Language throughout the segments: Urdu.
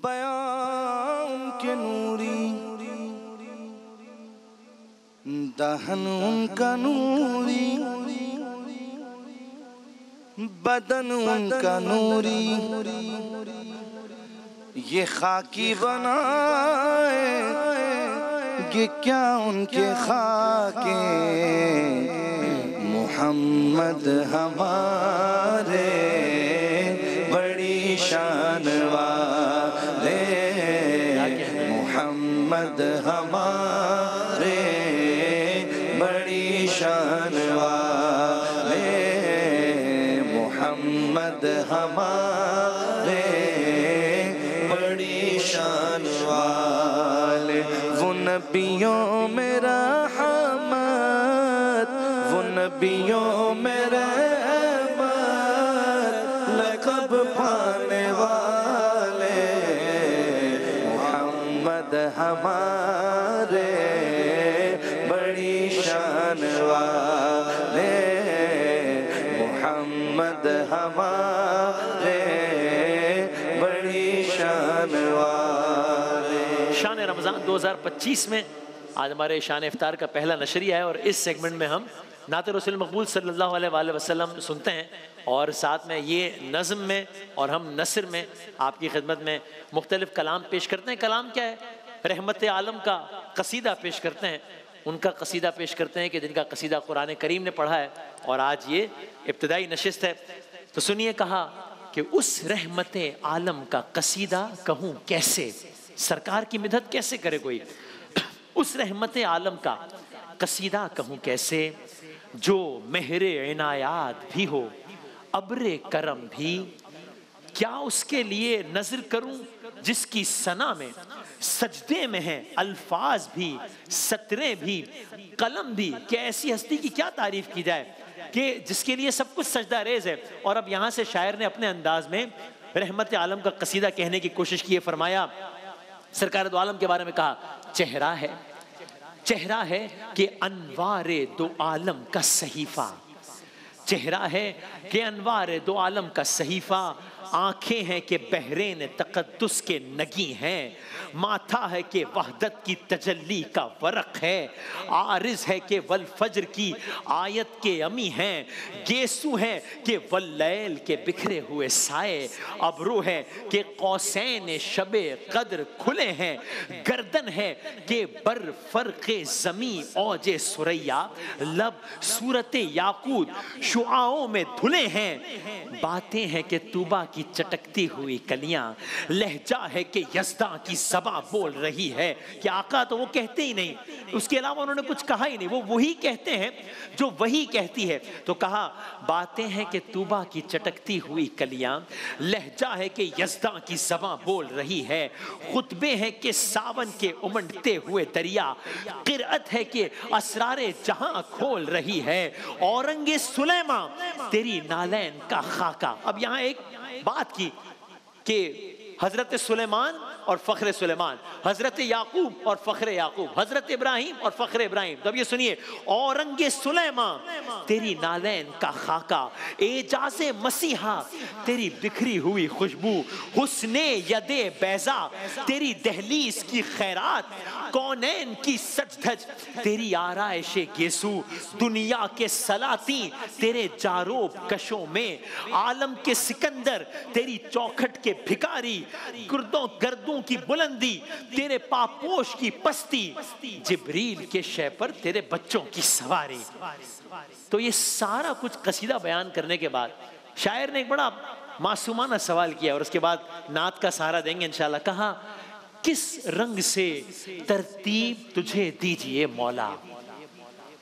بیان کے نوری، دہن ان کا نوری، بدن ان کا نوری، یہ خاکی بنائے کہ کیا ان کے خاکے، محمد ہمارے بڑی شان والے، محمد ہمارے بڑی شان والے، محمد ہمارے بڑی شان والے، وہ نبیوں میں رحمت، وہ نبیوں میں رحمت، لقب پانے والے، محمد ہمارے بڑی شان والے، محمد ہمارے بڑی شان والے۔ شان رمضان 2025 میں آج ہمارے شان افطار کا پہلا نشریہ ہے، اور اس سیگمنٹ میں ہم نعت رسول مقبول صلی اللہ علیہ وآلہ وسلم سنتے ہیں، اور ساتھ میں یہ نظم میں اور ہم نثر میں آپ کی خدمت میں مختلف کلام پیش کرتے ہیں۔ کلام کیا ہے؟ رحمت عالم کا قصیدہ پیش کرتے ہیں، ان کا قصیدہ پیش کرتے ہیں کہ جن کا قصیدہ قرآن کریم نے پڑھا ہے، اور آج یہ ابتدائی نشست ہے۔ تو سنیے، کہا کہ اس رحمت عالم کا قصیدہ کہوں کیسے، سرکار کی مدحت کیسے کرے کوئی، اس رحمت عالم کا قصیدہ کہوں کیسے، جو مہر عنایات بھی ہو ابر کرم بھی، کیا اس کے لیے نظر کروں جس کی ثنا میں سجدے میں ہیں الفاظ بھی، سطریں بھی، قلم بھی، کہ ایسی ہستی کی کیا تعریف کی جائے کہ جس کے لیے سب کچھ سجدہ ریز ہے۔ اور اب یہاں سے شاعر نے اپنے انداز میں رحمت عالم کا قصیدہ کہنے کی کوشش کی ہے۔ فرمایا، سرکار دو عالم کے بارے میں کہا، چہرہ ہے، چہرہ ہے کہ انوار دو عالم کا صحیفہ، چہرہ ہے کہ انوار دو عالم کا صحیفہ، آنکھیں ہیں کہ بحرین تقدس کے نگی ہیں، ماتھا ہے کہ وحدت کی تجلی کا ورق ہے، عارض ہے کہ والفجر کی آیت کے امی ہیں، گیسو ہے کہ واللیل کے بکھرے ہوئے سائے، ابرو ہے کہ قوسین شب قدر کھلے ہیں، گردن ہے کہ بر فرق زمین اوج سریا، لب صورت یاقوت شعاعوں میں دھلے ہیں، باتیں ہیں کہ طوبہ کی چٹکتی ہوئی کلیاں، لہجہ ہے کہ یزداں کی زباں بول رہی ہے، کہ آقا تو وہ کہتے ہی نہیں، اس کے علاوہ انہوں نے کچھ کہا ہی نہیں، وہ وہی کہتے ہیں جو وہی کہتی ہے۔ تو کہا، باتیں ہیں کہ طوبہ کی چٹکتی ہوئی کلیاں، لہجہ ہے کہ یزداں کی زباں بول رہی ہے، خطبے ہیں کہ ساون کے امنڈتے ہوئے دریا، قرأت ہے کہ اسرار جہاں کھول رہی ہے، اورنگ سلیماں تیری نالین کا خاکہ۔ اب یہاں ایک بات کی کہ حضرت سلیمان اور فخر سلیمان، حضرت یعقوب اور فخر یعقوب، حضرت ابراہیم اور فخر ابراہیم۔ تو اب یہ سنیے، اورنگ سلیمان تیری نالین کا خاکہ، اعجاز مسیحا تیری بکھری ہوئی خوشبو، حسن ید بیضا تیری دہلیز کی خیرات، کونین کی سج دھج تیری آرائش گیسو، دنیا کے سلاطین تیرے جاروب کشوں میں، عالم کے سکندر تیری چوکھٹ کے بھکاری، گردوں کی بلندی تیرے پاپوش کی پستی، جبریل کے شے پر تیرے بچوں کی سواری۔ تو یہ سارا کچھ قصیدہ بیان کرنے کے بعد شاعر نے ایک بڑا معصومانہ سوال کیا، اور اس کے بعد نعت کا سہارا دیں گے انشاءاللہ۔ کہا، کس رنگ سے ترتیب تجھے دیجئے مولا،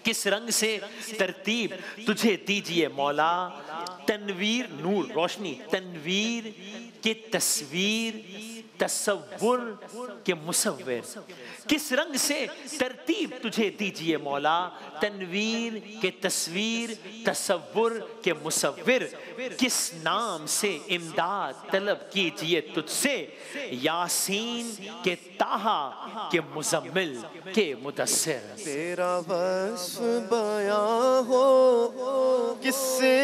کس رنگ سے ترتیب تجھے دیجئے مولا، تنویر نور روشنی، تنویر کے تصویر، تصور کے مصور، کس رنگ سے ترتیب تجھے دیجئے مولا، تنویر کے تصویر، تصور کے مصور، کس نام سے امداد طلب کیجئے تجھ سے، یاسین کے طٰہٰ کے مزمل کے مدثر۔ تیرا وصف بیان ہو کس سے،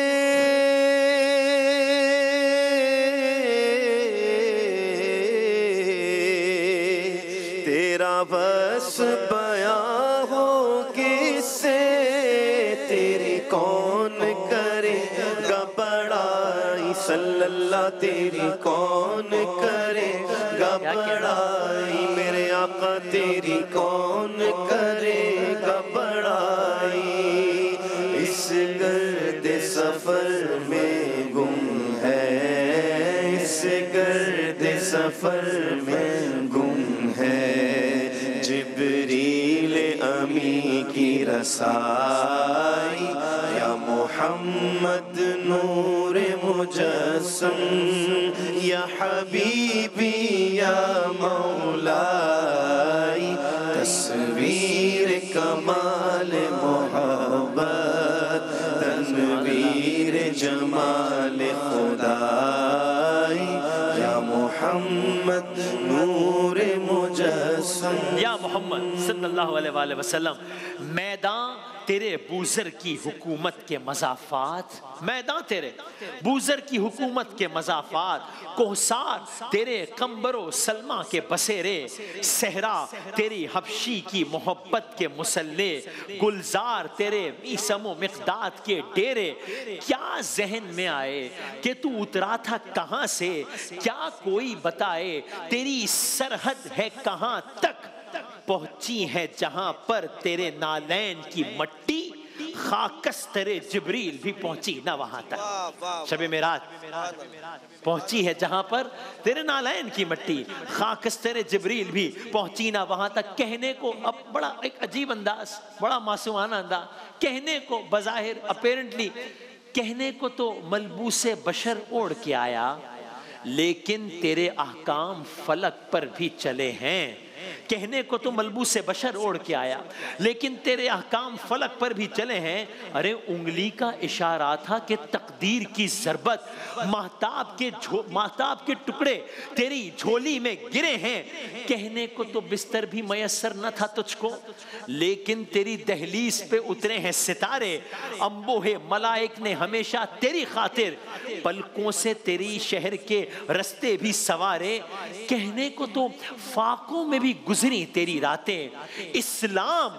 تیرا وصف بیاں ہو کس سے، تیری کون کرے گا بڑائی، صلی اللہ تیری کون کرے گا بڑائی، میرے آقا تیری کون کرے گا بڑائی، اس گرد سفر میں گم ہے، اس گرد سفر میں گم ہے، جبریل امی کی رسائی، یا محمد نور مجسم، یا حبیبی یا مولائی، تصویر کمال محبت، تنویر جمال خدائی، یا محمد نور مجسم، یا محمد صلی اللہ علیہ وآلہ وسلم، میدان تیرے بوزر کی حکومت کے مضافات، میدان تیرے بوزر کی حکومت کے مضافات، کوہسار تیرے قمبر و سلمہ کے بسیرے، صحرا تیری حبشی کی محبت کے مسلح، گلزار تیرے میسم و مقداد کے ڈیرے، کیا ذہن میں آئے کہ تو اترا تھا کہاں سے، کیا کوئی بتائے تیری سرحد ہے کہاں تک، پہنچی ہے جہاں پر تیرے نالین کی مٹی، خاکستر جبریل بھی پہنچی نہ وہاں تک، شب معراج پہنچی ہے جہاں پر تیرے نالین کی مٹی، خاکستر جبریل بھی پہنچی نہ وہاں تک، کہنے کو اب بڑا ایک عجیب انداز، بڑا معصومانہ انداز، کہنے کو بظاہر اپیرنٹلی کہنے کو تو ملبوس بشر اوڑھ کے آیا، لیکن تیرے احکام فلک پر بھی چلے ہیں، کہنے کو تو ملبوس بشر اوڑھ کے آیا لیکن تیرے احکام فلک پر بھی چلے ہیں، ارے انگلی کا اشارہ تھا کہ تقدیر کی ضربت، مہتاب کے ٹکڑے تیری جھولی میں گرے ہیں، کہنے کو تو بستر بھی میسر نہ تھا تجھ کو، لیکن تیری دہلیز پہ اترے ہیں ستارے، انبوہ ملائک نے ہمیشہ تیری خاطر پلکوں سے تیری شہر کے رستے بھی سوارے، کہنے کو تو فاقوں میں بھی گزری تیری راتیں، اسلام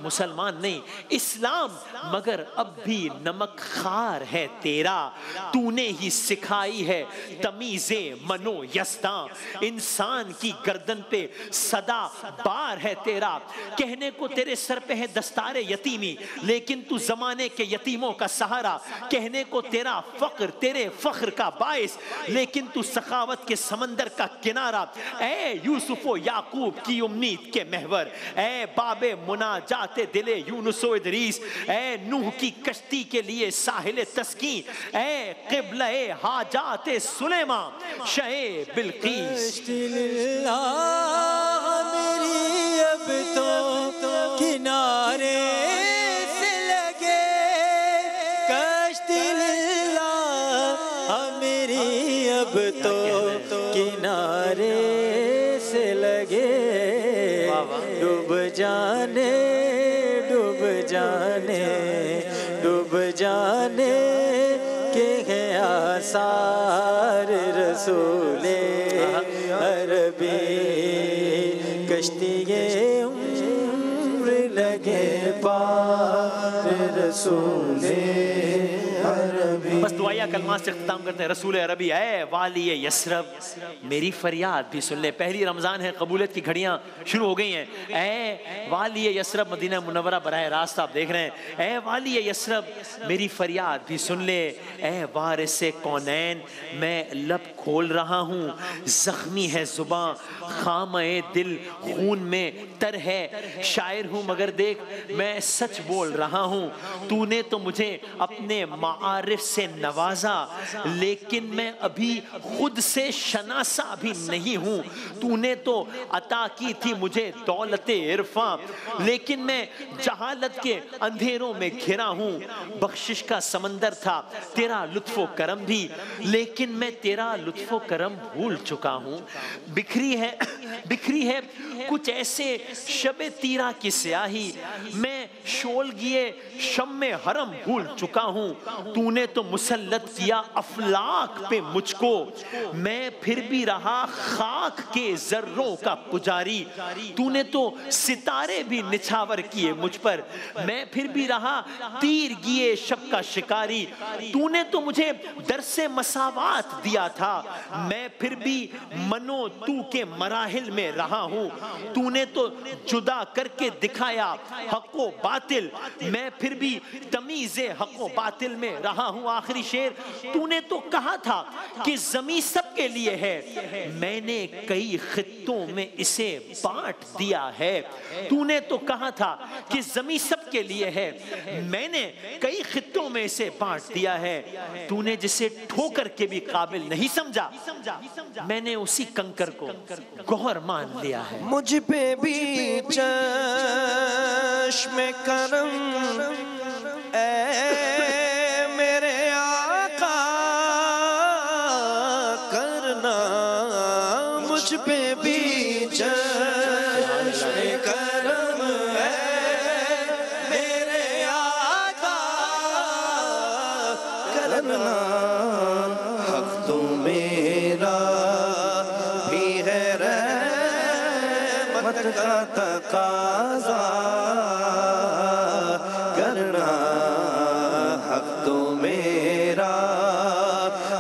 مسلمان نہیں اسلام مگر اب بھی نمک خار ہے تیرا، تو نے ہی سکھائی ہے تمیز منو یزداں، انسان کی گردن پہ صدا بار ہے تیرا، کہنے کو تیرے سر پہ ہے دستار یتیمی لیکن تو زمانے کے یتیموں کا سہارا، کہنے کو تیرا فقر تیرے فخر کا باعث لیکن تو سخاوت کے سمندر کا کنارہ، اے یوسف و یعقوب کی امید کے محور، اے باب مناجات دل یونس و ادریس، اے نوح کی کشتی کے لیے ساحل تسکین، اے قبلہ حاجات سلیمان شہ بلقیس، میری اب تو کنارے سے لگے کشتی اللہ، میری اب تو کنارے سے لگے، ڈوب جانے ڈوب جانے ڈوب جانے کے ہیں آثار رسول عربی، کشتی عمر لگے پار رسول عربی۔ بس دعائیہ کلمات سے اختتام کرتے ہیں، رسول عربی اے والی یسرب میری فریاد بھی سن لے، پہلی رمضان ہے، قبولیت کی گھڑیاں شروع ہو گئی ہیں، اے والی یسرب مدینہ منورہ براہ راست آپ دیکھ رہے ہیں، اے والی یسرب میری فریاد بھی سن لے، اے وارث کونین میں لب کھول رہا ہوں، زخمی ہے زباں خامہ دل خون میں تر ہے، شاعر ہوں مگر دیکھ میں سچ بول رہا ہوں، تو نے تو مجھے اپنے معارف سے نوازا لیکن میں ابھی خود سے شناسا بھی نہیں ہوں، تو نے تو عطا کی تھی مجھے دولت عرفاں لیکن میں جہالت کے اندھیروں میں گھرا ہوں، بخشش کا سمندر تھا تیرا لطف و کرم بھی لیکن میں تیرا لطف و کرم بھول چکا ہوں، بکھری ہے بکھری ہے کچھ ایسے شب تیرا کی سیاہی، میں شولگیے شم حرم بھول چکا ہوں، تو نے تو مسلط کیا افلاک پہ مجھ کو، میں پھر بھی رہا خاک کے ذروں کا پجاری، تو نے تو ستارے بھی نچھاور کیے مجھ پر، میں پھر بھی رہا تیر گیے شب کا شکاری، تو نے تو مجھے درس مساوات دیا تھا، میں پھر بھی منو تو کے مراحل میں رہا ہوں، تو نے تو جدا کر کے دکھایا حق و باطل، میں پھر بھی تمیز حق و باطل میں رہا ہوں۔ آخری شعر، تو نے تو کہا تھا کہ زمین سب کے لیے ہے، میں نے کئی خطوں میں اسے بانٹ دیا ہے، تو نے تو کہا تھا کہ زمین سب کے لیے ہے، میں نے کئی خطوں میں اسے بانٹ دیا ہے، تو نے جسے ٹھوکر کے بھی قابل نہیں سمجھا، میں نے اسی کنکر کو گوہر مان لیا ہے۔ مجھ پہ بھی چشم کرم اے میرے آقا کرنا، مجھ پہ بھی چشم کرم اے میرے آقا کرنا، حق تو میرا بھی ہے رحمت کا تقاضا کرنا، حق تو میرا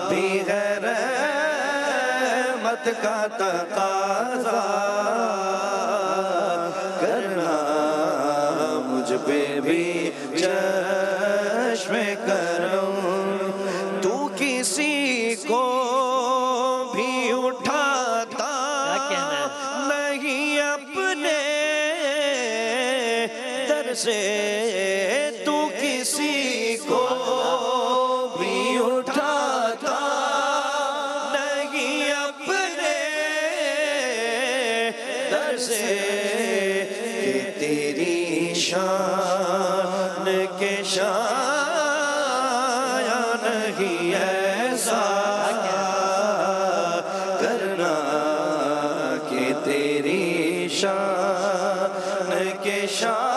بھی ہے رحمت کا تقاضا کرنا، مجھ پہ بھی چشم کرم، تو کسی کو بھی اٹھاتا نہیں اپنے در سے، تو کسی کو بھی اٹھاتا نہیں اپنے در سے، کہ تیری شان کے شایع نہیں ایسا کرنا، کہ تیری شان کے شایع